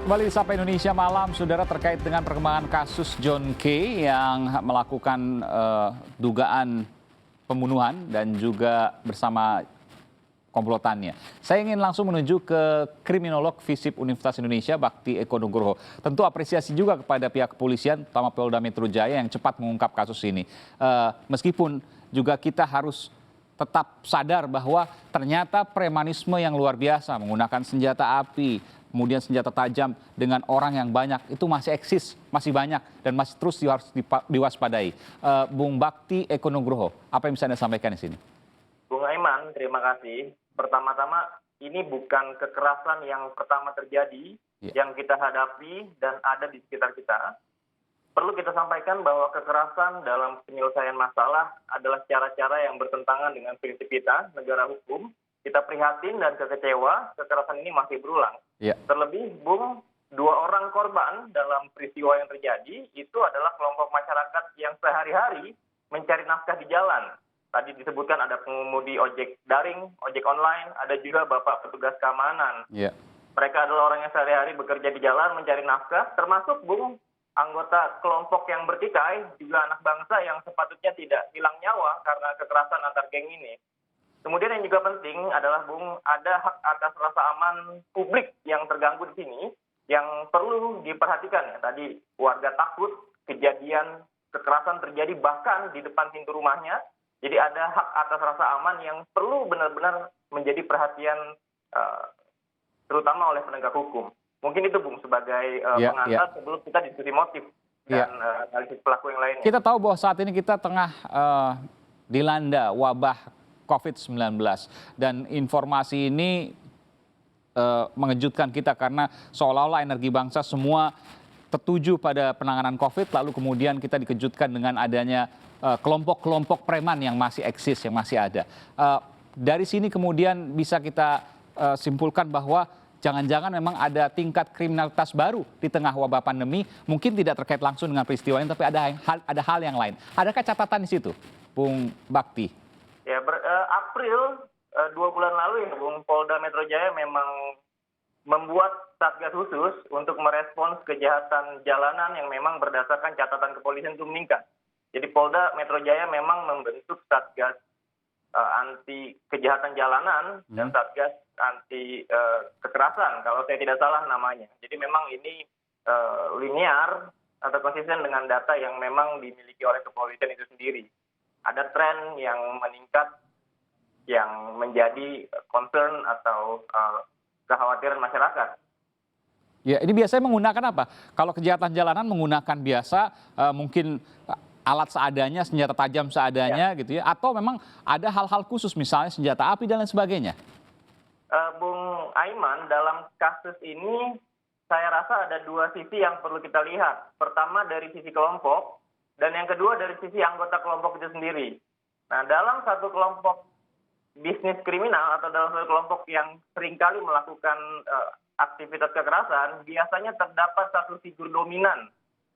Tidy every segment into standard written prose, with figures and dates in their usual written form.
Kembali di Sapa Indonesia Malam, saudara, terkait dengan perkembangan kasus John K. yang melakukan dugaan pembunuhan dan juga bersama komplotannya. Saya ingin langsung menuju ke kriminolog FISIP Universitas Indonesia, Bakti Eko Nugroho. Tentu apresiasi juga kepada pihak kepolisian, terutama Polda Metro Jaya yang cepat mengungkap kasus ini. Meskipun juga kita harus tetap sadar bahwa ternyata premanisme yang luar biasa menggunakan senjata api, kemudian senjata tajam dengan orang yang banyak itu masih eksis, masih banyak dan masih terus harus diwaspadai. Bung Bakti Eko Nugroho, apa yang bisa Anda sampaikan di sini? Bung Aiman, terima kasih. Pertama-tama, ini bukan kekerasan yang pertama terjadi, yang kita hadapi dan ada di sekitar kita. Perlu kita sampaikan bahwa kekerasan dalam penyelesaian masalah adalah cara-cara yang bertentangan dengan prinsip kita, negara hukum. Kita prihatin dan kecewa, kekerasan ini masih berulang. Terlebih, Bung, 2 orang korban dalam peristiwa yang terjadi itu adalah kelompok masyarakat yang sehari-hari mencari nafkah di jalan. Tadi disebutkan ada pengemudi ojek daring, ojek online, ada juga bapak petugas keamanan. Mereka adalah orang yang sehari-hari bekerja di jalan mencari nafkah, termasuk, Bung, anggota kelompok yang bertikai, juga anak bangsa yang sepatutnya tidak hilang nyawa karena kekerasan antar geng ini. Kemudian yang juga penting adalah, Bung, ada hak atas rasa aman publik yang terganggu di sini, yang perlu diperhatikan ya. Tadi warga takut kejadian kekerasan terjadi bahkan di depan pintu rumahnya. Jadi ada hak atas rasa aman yang perlu benar-benar menjadi perhatian terutama oleh penegak hukum. Mungkin itu, Bung, sebagai pengantar sebelum kita diskusi motif dan analisis pelaku yang lainnya. Kita tahu bahwa saat ini kita tengah dilanda wabah COVID-19 dan informasi ini mengejutkan kita karena seolah-olah energi bangsa semua tertuju pada penanganan COVID, lalu kemudian kita dikejutkan dengan adanya kelompok-kelompok preman yang masih eksis, yang masih ada. Dari sini kemudian bisa kita simpulkan bahwa jangan-jangan memang ada tingkat kriminalitas baru di tengah wabah pandemi, mungkin tidak terkait langsung dengan peristiwa ini, tapi ada hal yang lain. Adakah catatan di situ, Bung Bakti? Ya, April 2 bulan lalu ya, Bung, Polda Metro Jaya memang membuat satgas khusus untuk merespons kejahatan jalanan yang memang berdasarkan catatan kepolisian itu meningkat. Jadi Polda Metro Jaya memang membentuk satgas anti kejahatan jalanan dan satgas anti kekerasan, kalau saya tidak salah namanya. Jadi memang ini linear atau konsisten dengan data yang memang dimiliki oleh kepolisian itu sendiri. Ada tren yang meningkat yang menjadi concern atau kekhawatiran masyarakat. Ya, ini biasanya menggunakan apa? Kalau kejahatan jalanan menggunakan biasa mungkin alat seadanya, senjata tajam seadanya gitu ya, atau memang ada hal-hal khusus misalnya senjata api dan lain sebagainya? Bung Aiman, dalam kasus ini saya rasa ada 2 sisi yang perlu kita lihat. Pertama dari sisi kelompok, dan yang kedua dari sisi anggota kelompok itu sendiri. Nah, dalam satu kelompok bisnis kriminal atau dalam satu kelompok yang seringkali melakukan aktivitas kekerasan, biasanya terdapat satu figur dominan.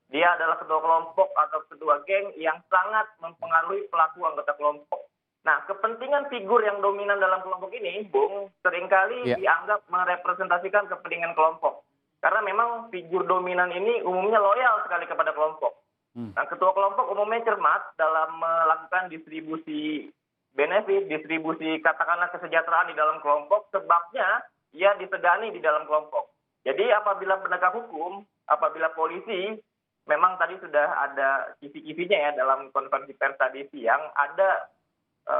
Dia adalah ketua kelompok atau ketua geng yang sangat mempengaruhi pelaku anggota kelompok. Nah, kepentingan figur yang dominan dalam kelompok ini, Bung, seringkali dianggap merepresentasikan kepentingan kelompok. Karena memang figur dominan ini umumnya loyal sekali kepada kelompok. Nah, ketua kelompok umumnya cermat dalam melakukan distribusi benefit, distribusi katakanlah kesejahteraan di dalam kelompok, sebabnya ia disegani di dalam kelompok. Jadi apabila penegak hukum, apabila polisi, memang tadi sudah ada kisi-kisinya ya dalam konferensi pers tadi siang, ada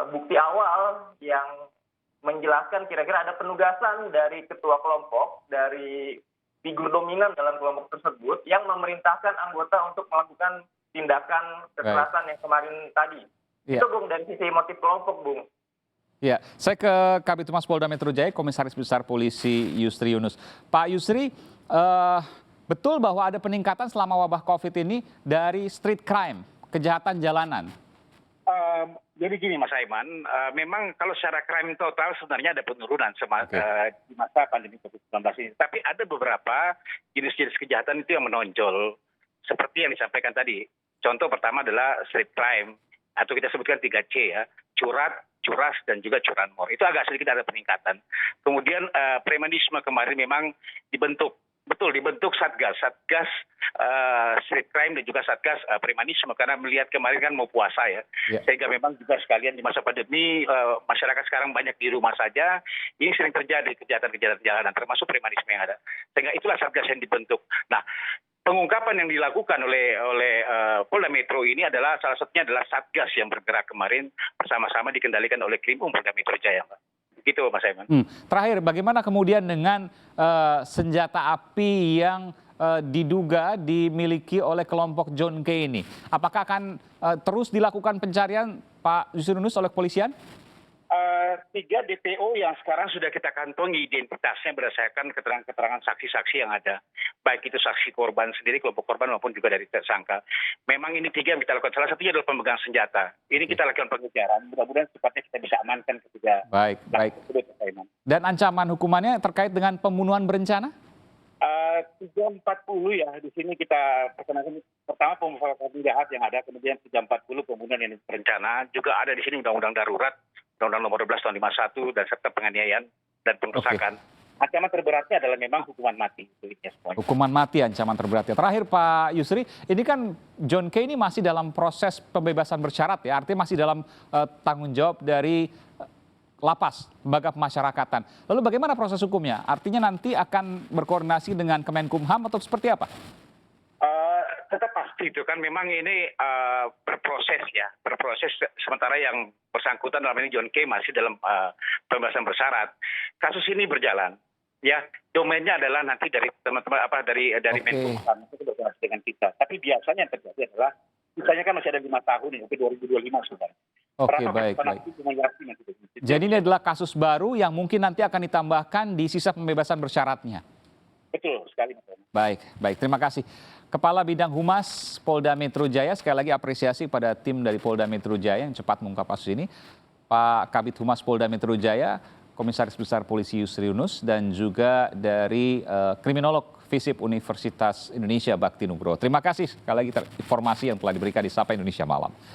bukti awal yang menjelaskan kira-kira ada penugasan dari ketua kelompok, dari figur dominan dalam kelompok tersebut yang memerintahkan anggota untuk melakukan tindakan kekerasan yang kemarin tadi. Itu, Bung, dari sisi motif kelompok, Bung. Ya, saya ke Kabid Humas Polda Metro Jaya, Komisaris Besar Polisi Yusri Yunus. Pak Yusri, betul bahwa ada peningkatan selama wabah COVID ini dari street crime, kejahatan jalanan? Jadi gini, Mas Aiman, memang kalau secara crime total sebenarnya ada penurunan di masa pandemi COVID-19 ini. Tapi ada beberapa jenis-jenis kejahatan itu yang menonjol, seperti yang disampaikan tadi. Contoh pertama adalah street crime, atau kita sebutkan 3C ya, curat, curas, dan juga curanmor. Itu agak sedikit ada peningkatan. Kemudian premanisme kemarin memang dibentuk Betul, dibentuk Satgas Street Crime dan juga Satgas Premanisme karena melihat kemarin kan mau puasa ya. Ya. Sehingga memang juga sekalian di masa pandemi masyarakat sekarang banyak di rumah saja. Ini sering terjadi kejahatan-kejahatan jalanan termasuk premanisme yang ada. Sehingga itulah Satgas yang dibentuk. Nah, pengungkapan yang dilakukan oleh Polda Metro ini adalah salah satunya adalah Satgas yang bergerak kemarin bersama-sama dikendalikan oleh Krimum Polda Metro Jaya, Pak. Begitu, Mas Aiman. Terakhir, bagaimana kemudian dengan senjata api yang diduga dimiliki oleh kelompok John K ini? Apakah akan terus dilakukan pencarian, Pak Yusrinus, oleh kepolisian? 3 DPO yang sekarang sudah kita kantongi identitasnya berdasarkan keterangan-keterangan saksi-saksi yang ada. Baik itu saksi korban sendiri, kelompok korban maupun juga dari tersangka. Memang ini 3 yang kita lakukan. Salah satunya adalah pemegang senjata. Ini kita lakukan pengejaran. Mudah-mudahan cepatnya kita bisa amankan ketiga. Baik. Dan ancaman hukumannya terkait dengan pembunuhan berencana? 340 ya. Di sini kita perkenalkan pertama pemufakatan jahat yang ada, kemudian 340 pembunuhan yang berencana. Juga ada di sini undang-undang darurat, Undang-Undang Nomor 12 Tahun 51 dan serta penganiayaan dan pengerusakan. Ancaman terberatnya adalah memang hukuman mati. Hukuman mati ancaman terberatnya. Terakhir Pak Yusri, ini kan John K ini masih dalam proses pembebasan bersyarat ya, artinya masih dalam tanggung jawab dari lapas, lembaga pemasyarakatan. Lalu bagaimana proses hukumnya? Artinya nanti akan berkoordinasi dengan Kemenkumham atau seperti apa? Tetap pasti itu kan memang ini berproses ya, berproses sementara yang bersangkutan dalam ini John K masih dalam pembebasan bersyarat. Kasus ini berjalan, ya domainnya adalah nanti dari teman-teman dari Menkumham itu berkoordinasi dengan kita. Tapi biasanya yang terjadi adalah misalnya kan masih ada 5 tahun ya, ke 2025 sudah. Oke, baik. Jadi ini adalah kasus baru yang mungkin nanti akan ditambahkan di sisa pembebasan bersyaratnya. Betul sekali. Baik. Terima kasih. Kepala Bidang Humas Polda Metro Jaya, sekali lagi apresiasi pada tim dari Polda Metro Jaya yang cepat mengungkap kasus ini. Pak Kabid Humas Polda Metro Jaya, Komisaris Besar Polisi Yusri Yunus, dan juga dari kriminolog FISIP Universitas Indonesia Bakti Nugroho. Terima kasih sekali lagi informasi yang telah diberikan di Sapa Indonesia Malam.